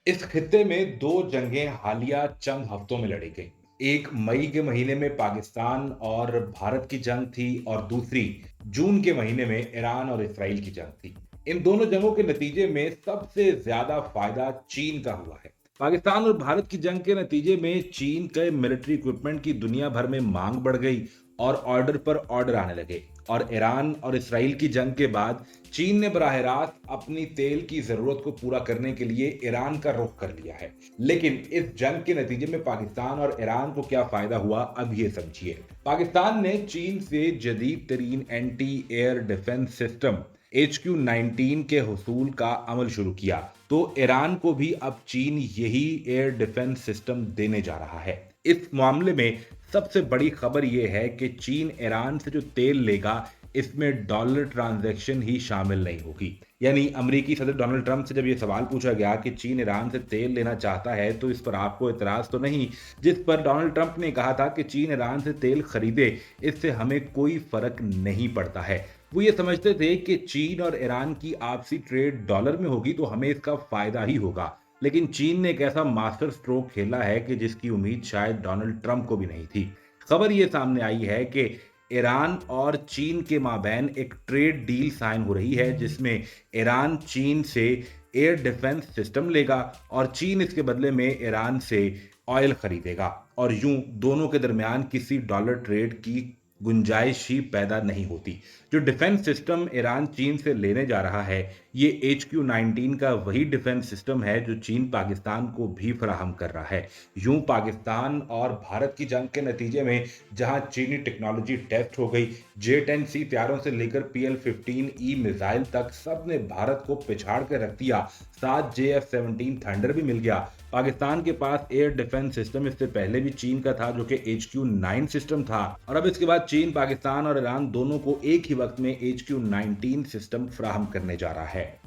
इस खित्ते में दो जंगें हालिया चंद हफ्तों में लड़ी गई। एक मई के महीने में पाकिस्तान और भारत की जंग थी और दूसरी जून के महीने में ईरान और इसराइल की जंग थी। इन दोनों जंगों के नतीजे में सबसे ज्यादा फायदा चीन का हुआ है। पाकिस्तान और भारत की जंग के नतीजे में चीन के मिलिट्री इक्विपमेंट की दुनिया भर में मांग बढ़ गई और ऑर्डर पर ऑर्डर आने लगे। और ईरान और इसराइल की जंग के बाद चीन ने बराह रास्त अपनी तेल की जरूरत को पूरा करने के लिए ईरान का रुख कर लिया है। लेकिन इस जंग के नतीजे में पाकिस्तान और ईरान को क्या फायदा हुआ, अब ये समझिए। पाकिस्तान ने चीन से जदीद तरीन anti air defence system HQ-19 के हुसूल का अमल शुरू किया, तो ईरान को भी अब चीन यही एयर डिफेंस सिस्टम देने जा रहा है। इस मामले में सबसे बड़ी खबर यह है कि चीन ईरान से जो तेल लेगा, इसमें डॉलर ट्रांजैक्शन ही शामिल नहीं होगी। यानी अमेरिकी सदर डोनाल्ड ट्रंप से जब ये सवाल पूछा गया कि चीन ईरान से तेल लेना चाहता है तो इस पर आपको इतराज तो नहीं, जिस पर डोनाल्ड ट्रंप ने कहा था कि चीन ईरान से तेल खरीदे, इससे हमें कोई फर्क नहीं पड़ता है। वो ये समझते थे कि चीन और ईरान की आपसी ट्रेड डॉलर में होगी तो हमें इसका फायदा ही होगा। लेकिन चीन ने एक ऐसा मास्टर स्ट्रोक खेला है कि जिसकी उम्मीद शायद डोनाल्ड ट्रंप को भी नहीं थी। खबर ये सामने आई है कि ईरान और चीन के माबैन एक ट्रेड डील साइन हो रही है, जिसमें ईरान चीन से एयर डिफेंस सिस्टम लेगा और चीन इसके बदले में ईरान से ऑयल खरीदेगा। और यूं दोनों के दरमियान किसी डॉलर ट्रेड की गुंजाइश ही पैदा नहीं होती। जो डिफेंस सिस्टम ईरान चीन से लेने जा रहा है, ये HQ-19 का वही डिफेंस सिस्टम है जो चीन पाकिस्तान को भी फराहम कर रहा है। यूं पाकिस्तान और भारत की जंग के नतीजे में जहां चीनी टेक्नोलॉजी टेस्ट हो गई, J-10C हथियारों से लेकर PL-15E मिसाइल तक सब ने भारत को पिछाड़ कर रख दिया। साथ JF-17 थंडर भी मिल गया। पाकिस्तान के पास एयर डिफेंस सिस्टम इससे पहले भी चीन का था, जो कि HQ-9 सिस्टम था, और अब इसके बाद चीन पाकिस्तान और ईरान दोनों को एक ही वक्त में HQ-19 सिस्टम फराहम करने जा रहा है।